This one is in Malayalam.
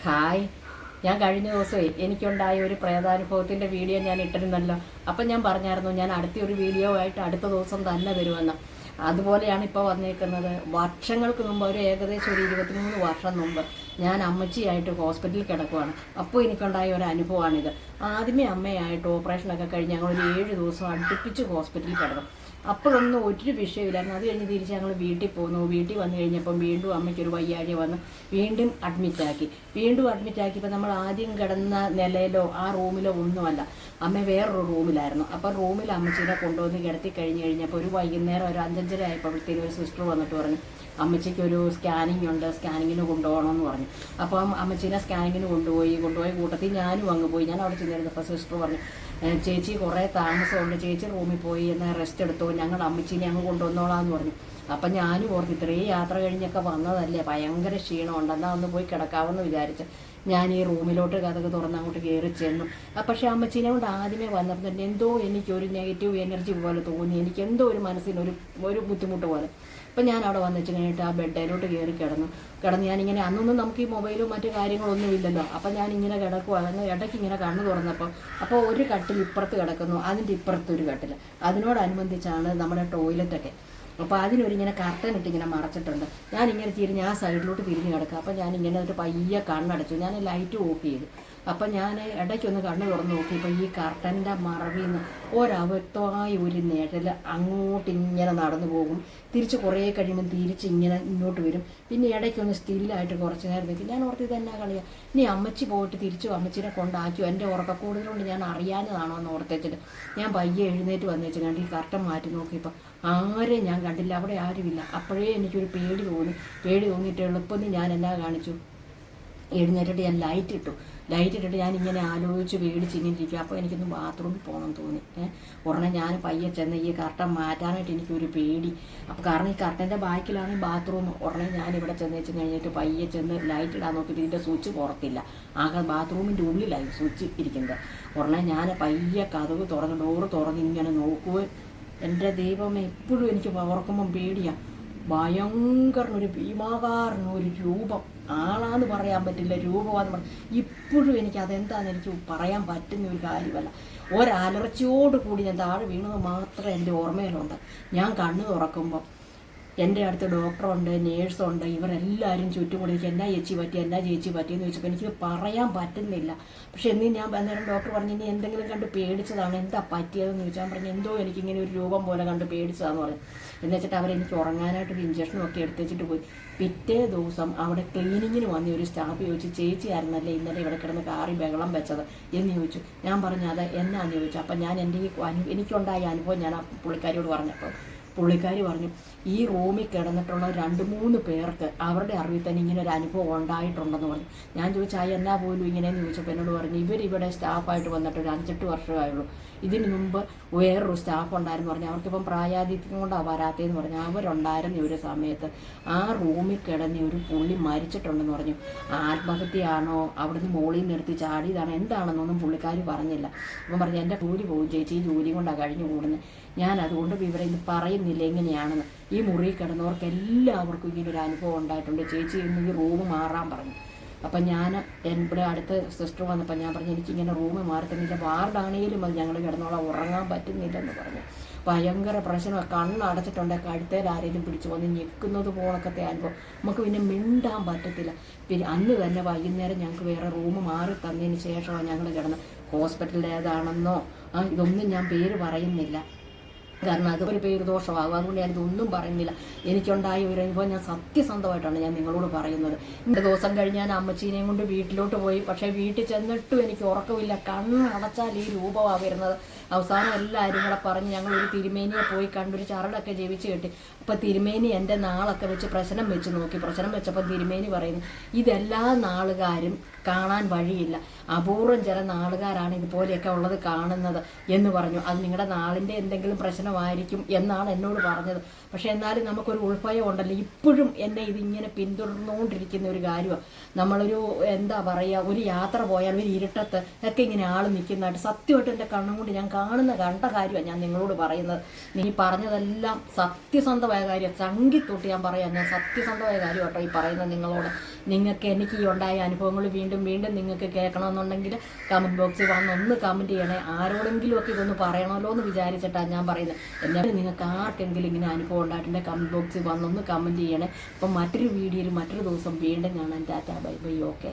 ഹായ്, ഞാൻ കഴിഞ്ഞ ദിവസമേ എനിക്കുണ്ടായ ഒരു പ്രേതാനുഭവത്തിൻ്റെ വീഡിയോ ഞാൻ ഇട്ടിരുന്നല്ലോ. അപ്പം ഞാൻ പറഞ്ഞായിരുന്നു ഞാൻ അടുത്തൊരു വീഡിയോ ആയിട്ട് അടുത്ത ദിവസം തന്നെ വരുമെന്ന്. അതുപോലെയാണ് ഇപ്പോൾ വന്നേക്കുന്നത്. വർഷങ്ങൾക്ക് മുമ്പ്, ഏകദേശം ഒരു 23 വർഷം മുമ്പ് ഞാൻ അമ്മച്ചിയായിട്ട് ഹോസ്പിറ്റലിൽ കിടക്കുവാണ്. അപ്പോൾ എനിക്കുണ്ടായ ഒരു അനുഭവമാണിത്. ആദ്യമേ അമ്മയായിട്ട് ഓപ്പറേഷനൊക്കെ കഴിഞ്ഞ് ഞങ്ങൾ ഒരു 7 ദിവസം അടുപ്പിച്ച് ഹോസ്പിറ്റലിൽ കിടക്കും. അപ്പോഴൊന്നും ഒരു വിഷയമില്ലായിരുന്നു. അത് കഴിഞ്ഞ് തിരിച്ച് ഞങ്ങൾ വീട്ടിൽ പോന്നു. വീട്ടിൽ വന്നു കഴിഞ്ഞപ്പം വീണ്ടും അമ്മയ്ക്കൊരു വയ്യാഴ്ച വന്ന് വീണ്ടും അഡ്മിറ്റാക്കിയപ്പോൾ നമ്മൾ ആദ്യം കിടന്ന നിലയിലോ ആ റൂമിലോ ഒന്നുമല്ല, അമ്മ വേറൊരു റൂമിലായിരുന്നു. അപ്പം റൂമിൽ അമ്മച്ചീനെ കൊണ്ടുവന്ന് കിടത്തി കഴിഞ്ഞപ്പോൾ ഒരു വൈകുന്നേരം ഒരു 5:30 ആയപ്പോഴത്തേനും ഒരു സിസ്റ്റർ വന്നിട്ട് പറഞ്ഞു അമ്മച്ചിക്ക് ഒരു സ്കാനിങ് ഉണ്ട്, സ്കാനിങ്ങിന് കൊണ്ടുപോകണമെന്ന് പറഞ്ഞു. അപ്പം അമ്മച്ചീനെ സ്കാനിങ്ങിന് കൊണ്ടുപോയി കൂട്ടത്തിൽ ഞാനും അങ്ങ് പോയി. ഞാൻ അവിടെ ചെന്നിരുന്നപ്പോൾ സിസ്റ്റർ പറഞ്ഞു ചേച്ചി കുറേ താമസമുണ്ട്, ചേച്ചി റൂമിൽ പോയി എന്നാൽ റെസ്റ്റ് എടുത്തോ, ഞങ്ങൾ അമ്മച്ചീനെ അങ്ങ് കൊണ്ടുവന്നോളാന്ന് പറഞ്ഞു. അപ്പം ഞാനും ഓർത്ത് ഇത്രയും യാത്ര കഴിഞ്ഞൊക്കെ വന്നതല്ലേ, ഭയങ്കര ക്ഷീണമുണ്ട്, എന്നാൽ ഒന്ന് പോയി കിടക്കാമെന്ന് വിചാരിച്ച് ഞാൻ ഈ റൂമിലോട്ട് കഥക് തുറന്ന് അങ്ങോട്ട് കയറി ചെന്നു. പക്ഷേ അമ്മച്ചീനെ കൊണ്ട് ആദ്യമേ വന്നപ്പോൾ തന്നെ എന്തോ എനിക്കൊരു നെഗറ്റീവ് എനർജി പോലെ തോന്നി. എനിക്ക് എന്തോ ഒരു മനസ്സിനൊരു ബുദ്ധിമുട്ട് പോലെ. അപ്പം ഞാൻ അവിടെ വന്നിട്ട് കഴിഞ്ഞിട്ട് ആ ബെഡിലോട്ട് കയറി കിടന്നു. ഞാനിങ്ങനെ അന്നൊന്നും നമുക്ക് ഈ മൊബൈലും മറ്റു കാര്യങ്ങളൊന്നും ഇല്ലല്ലോ. അപ്പം ഞാനിങ്ങനെ കിടക്കുവാണ്. ഇടയ്ക്ക് ഇങ്ങനെ കണ്ണു തുറന്നപ്പോൾ ഒരു കട്ടിൽ ഇപ്പുറത്ത് കിടക്കുന്നു, അതിൻ്റെ ഇപ്പുറത്തൊരു കട്ടിൽ, അതിനോടനുബന്ധിച്ചാണ് നമ്മുടെ ടോയ്ലറ്റൊക്കെ. അപ്പോൾ അതിനൊരിങ്ങനെ കർട്ടൻ ഇട്ടിങ്ങനെ മറച്ചിട്ടുണ്ട്. ഞാനിങ്ങനെ തിരിഞ്ഞ് ആ സൈഡിലോട്ട് തിരിഞ്ഞ് കിടക്കുക. അപ്പം ഞാനിങ്ങനെ ഒരു പയ്യെ കണ്ണടച്ചു. ഞാൻ ലൈറ്റ് ഓഫ് ചെയ്തു. അപ്പം ഞാൻ ഇടയ്ക്കൊന്ന് കണ്ണ് തുറന്ന് നോക്കിയപ്പോൾ ഈ കർട്ടൻ്റെ മറവിൽ നിന്ന് ഒരവ്യക്തമായ ഒരു നിഴൽ അങ്ങോട്ടിങ്ങനെ നടന്നു പോകും. തിരിച്ച് കുറേ കഴിയുമ്പോൾ തിരിച്ചിങ്ങനെ ഇങ്ങോട്ട് വരും. പിന്നെ ഇടയ്ക്കൊന്ന് സ്റ്റില്ലായിട്ട് കുറച്ച് നേരം നിൽക്കും. ഞാൻ ഓർത്ത് ഇതെന്നാ കളിയാ, ഇനി അമ്മച്ചി പോയിട്ട് തിരിച്ചു അമ്മച്ചിനെ കൊണ്ടാക്കിയോ, എൻ്റെ ഉറക്കക്കൂടുതലുകൊണ്ട് ഞാൻ അറിയാഞ്ഞതാണോ എന്ന് ഓർത്തേച്ചിട്ട് ഞാൻ പയ്യെ എഴുന്നേറ്റ് വന്നേച്ച് കണ്ട് ഈ കർട്ടൻ മാറ്റി നോക്കിയപ്പോൾ ആരെയും ഞാൻ കണ്ടില്ല, അവിടെ ആരുമില്ല. അപ്പോഴേ എനിക്കൊരു പേടി തോന്നിയിട്ട് എളുപ്പം ഞാൻ എന്നാ കാണിച്ചു, എഴുന്നേറ്റിട്ട് ഞാൻ ലൈറ്റ് ഇട്ടിട്ട് ഞാൻ ഇങ്ങനെ ആലോചിച്ച് പേടിച്ചിങ്ങനെ ഇരിക്കുക. അപ്പോൾ എനിക്കൊന്ന് ബാത്റൂമിൽ പോകണം തോന്നി. ഉടനെ ഞാൻ പയ്യെ ചെന്ന് ഈ കർട്ടൻ മാറ്റാനായിട്ട് എനിക്കൊരു പേടി. അപ്പോൾ കാരണം ഈ കർട്ടൻ്റെ ബാക്കിലാണ് ഈ ബാത്റൂം. ഉടനെ ഞാൻ ഇവിടെ ചെന്നേച്ച് കഴിഞ്ഞിട്ട് പയ്യെ ചെന്ന് ലൈറ്റ് ഇടാൻ നോക്കിയിട്ട് ഇതിൻ്റെ സ്വിച്ച് പുറത്തില്ല, ആകെ ബാത്റൂമിൻ്റെ ഉള്ളിലായി സ്വിച്ച് ഇരിക്കുന്നത്. ഉടനെ ഞാൻ പയ്യെ കതക് തുറന്ന് ഡോറ് തുറന്ന് ഇങ്ങനെ നോക്കുകയും എൻ്റെ ദൈവമേ എപ്പോഴും എനിക്ക് ഓർക്കുമ്പം പേടിയാണ്. ഭയങ്കരനൊരു ഭീമാകാരനൊരു രൂപം, ആളാന്ന് പറയാൻ പറ്റില്ല, രൂപമാണെന്ന് പറയാം. ഇപ്പോഴും എനിക്ക് അതെന്താണെന്ന് എനിക്ക് പറയാൻ പറ്റുന്ന ഒരു കാര്യമല്ല. ഒരലർച്ചയോടുകൂടി ഞാൻ താഴെ വീണത് മാത്രമേ എൻ്റെ ഓർമ്മയിലുണ്ട്. ഞാൻ കണ്ണ് തുറക്കുമ്പം എൻ്റെ അടുത്ത് ഡോക്ടറുണ്ട്, നേഴ്സുണ്ട്, ഇവരെല്ലാവരും ചുറ്റും കൂടി എന്നാ ചേച്ചി പറ്റിയെന്ന് ചോദിച്ചപ്പോൾ എനിക്ക് പറയാൻ പറ്റുന്നില്ല. പക്ഷെ എന്നീ ഞാൻ അന്നേരം ഡോക്ടർ പറഞ്ഞു ഇനി എന്തെങ്കിലും കണ്ട് പേടിച്ചതാണ്, എന്താ പറ്റിയതെന്ന് ചോദിച്ചാൽ പറഞ്ഞു എന്തോ എനിക്കിങ്ങനെ ഒരു രൂപം പോലെ കണ്ട് പേടിച്ചതാന്ന് പറഞ്ഞു. എന്ന് വെച്ചിട്ട് അവരെനിക്ക് ഉറങ്ങാനായിട്ടൊരു ഇഞ്ചക്ഷനും ഒക്കെ എടുത്തുവെച്ചിട്ട് പോയി. പിറ്റേ ദിവസം അവിടെ ക്ലീനിങ്ങിന് വന്ന ഒരു സ്റ്റാഫ് ചോദിച്ചു ചേച്ചി ആയിരുന്നല്ലേ ഇന്നലെ ഇവിടെ കിടന്ന് കാറി ബഹളം വെച്ചത് എന്ന് ചോദിച്ചു. ഞാൻ പറഞ്ഞു അത് എന്നാന്ന് ചോദിച്ചു. അപ്പം ഞാൻ എനിക്കുണ്ടായ അനുഭവം ഞാൻ ആ പുള്ളിക്കാരിയോട് പറഞ്ഞപ്പോൾ പുള്ളിക്കാരി പറഞ്ഞു ഈ റൂമിൽ കിടന്നിട്ടുള്ള 2-3 പേർക്ക് അവരുടെ അറിവിൽ തന്നെ ഇങ്ങനെ ഒരു അനുഭവം ഉണ്ടായിട്ടുണ്ടെന്ന് പറഞ്ഞു. ഞാൻ ചോദിച്ചാൽ എന്നാ പോലും ഇങ്ങനെയെന്ന് ചോദിച്ചപ്പോൾ എന്നോട് പറഞ്ഞു ഇവരിവിടെ സ്റ്റാഫായിട്ട് വന്നിട്ട് ഒരു 5-8 വർഷമായുള്ളൂ. ഇതിന് മുമ്പ് വേറൊരു സ്റ്റാഫ് ഉണ്ടായിരുന്നു പറഞ്ഞു. അവർക്കിപ്പം പ്രായാധിക്യം കൊണ്ടാണ് വരാത്തതെന്ന് പറഞ്ഞു. അവരുണ്ടായിരുന്ന ഒരു സമയത്ത് ആ റൂമിൽ കിടന്ന് ഒരു പുള്ളി മരിച്ചിട്ടുണ്ടെന്ന് പറഞ്ഞു. ആത്മഹത്യയാണോ, അവിടുന്ന് മോളിൽ നിർത്തി ചാടിയതാണോ എന്താണെന്നൊന്നും പുള്ളിക്കാരി പറഞ്ഞില്ല. അപ്പം പറഞ്ഞു എൻ്റെ ജോലി പോകും ചേച്ചി, ഈ ജോലി കൊണ്ടാണ് കഴിഞ്ഞു കൂടുന്നത്, ഞാൻ അതുകൊണ്ട് വിവരം ഇത് പറയുന്നില്ല എങ്ങനെയാണെന്ന്. ഈ മുറിയിൽ കിടന്നവർക്ക് എല്ലാവർക്കും ഇങ്ങനെ ഒരു അനുഭവം ഉണ്ടായിട്ടുണ്ട് ചേച്ചി, ഇന്ന് ഈ റൂം മാറാൻ പറഞ്ഞു. അപ്പം ഞാൻ ഇവിടെ അടുത്ത സിസ്റ്റർ വന്നപ്പോൾ ഞാൻ പറഞ്ഞു എനിക്കിങ്ങനെ റൂം മാറുന്നില്ല, വാർഡാണെങ്കിലും അത് ഞങ്ങൾ കിടന്നോളാം, ഉറങ്ങാൻ പറ്റുന്നില്ലെന്ന് പറഞ്ഞു. ഭയങ്കര പ്രശ്നമാണ്, കണ്ണടച്ചിട്ടുണ്ട്, കഴുത്തേൽ ആരെങ്കിലും പിടിച്ചു വന്ന് ഞെക്കുന്നത് പോലൊക്കത്തെ അനുഭവം. നമുക്ക് പിന്നെ മിണ്ടാൻ പറ്റത്തില്ല. പിന്നെ അന്ന് തന്നെ വൈകുന്നേരം ഞങ്ങൾക്ക് വേറെ റൂം മാറി തന്നതിന് ശേഷമാണ് ഞങ്ങൾ കിടന്ന് ഹോസ്പിറ്റലിൽ ഏതാണെന്നോ ഇതൊന്നും ഞാൻ പേര് പറയുന്നില്ല, കാരണം അതൊരു പേര് ദോഷമാകും. അതുകൊണ്ട് ഞാനിതൊന്നും പറയുന്നില്ല. എനിക്കുണ്ടായ ഒരു അനുഭവം ഞാൻ സത്യസന്ധമായിട്ടാണ് ഞാൻ നിങ്ങളോട് പറയുന്നത്. ഇന്ന ദിവസം കഴിഞ്ഞ് ഞാൻ അമ്മച്ചീനെയും കൊണ്ട് വീട്ടിലോട്ട് പോയി. പക്ഷേ വീട്ടിൽ ചെന്നിട്ടും എനിക്ക് ഉറക്കമില്ല, കണ്ണടച്ചാൽ ഈ രൂപമാണ് വരുന്നത്. അവസാനം എല്ലാവരും കൂടെ പറഞ്ഞ് ഞങ്ങൾ ഒരു തിരുമേനിയെ പോയി കണ്ടൊരു ചരടൊക്കെ ജപിച്ച് കെട്ടി. അപ്പോൾ തിരുമേനി എൻ്റെ നാളൊക്കെ വെച്ച് പ്രശ്നം നോക്കി. പ്രശ്നം വെച്ചപ്പോൾ തിരുമേനി പറയുന്നു ഇതെല്ലാ നാളുകാരും കാണാൻ വഴിയില്ല, അപൂർവം ചില നാളുകാരാണ് ഇതുപോലെയൊക്കെ ഉള്ളത് കാണുന്നത് എന്ന് പറഞ്ഞു. അത് നിങ്ങളുടെ നാളിൻ്റെ എന്തെങ്കിലും പ്രശ്നം പ്രശ്നമായിരിക്കും എന്നാണ് എന്നോട് പറഞ്ഞത്. പക്ഷേ എന്നാലും നമുക്കൊരു ഉൾഭയം ഉണ്ടല്ലോ, ഇപ്പോഴും എന്നെ ഇതിങ്ങനെ പിന്തുടർന്നുകൊണ്ടിരിക്കുന്ന ഒരു കാര്യമാണ്. നമ്മളൊരു എന്താ പറയുക, ഒരു യാത്ര പോയാൽ ഒരു ഇരുട്ടത്ത് ഒക്കെ ഇങ്ങനെ ആൾ നിൽക്കുന്നതായിട്ട് സത്യമായിട്ട് എൻ്റെ കണ്ണും കൊണ്ട് ഞാൻ കണ്ട കാര്യമാണ് ഞാൻ നിങ്ങളോട് പറയുന്നത്. നീ പറഞ്ഞതെല്ലാം സത്യസന്ധമായ കാര്യം, ചങ്കിത്തൊട്ട് ഞാൻ പറയാം, ഞാൻ സത്യസന്ധമായ കാര്യം കേട്ടോ ഈ പറയുന്നത് നിങ്ങളോട്. നിങ്ങൾക്ക് എനിക്ക് ഈ ഉണ്ടായ അനുഭവങ്ങൾ വീണ്ടും വീണ്ടും നിങ്ങൾക്ക് കേൾക്കണമെന്നുണ്ടെങ്കിൽ കമൻറ്റ് ബോക്സിൽ വന്നൊന്ന് കമൻറ്റ് ചെയ്യണേ. ആരോടെങ്കിലും ഒക്കെ ഇതൊന്ന് പറയണമല്ലോ എന്ന് വിചാരിച്ചിട്ടാണ് ഞാൻ പറയുന്നത്. എന്നാലും നിങ്ങൾക്ക് ആർക്കെങ്കിലും ഇങ്ങനെ അനുഭവം ഉണ്ടായിട്ടുണ്ടെങ്കിൽ കമൻറ്റ് ബോക്സിൽ വന്നൊന്ന് കമൻറ്റ് ചെയ്യണേ. അപ്പം മറ്റൊരു വീഡിയോയിൽ മറ്റൊരു ദിവസം വീണ്ടും കാണാൻ. Tata bye bye. ഓക്കെ.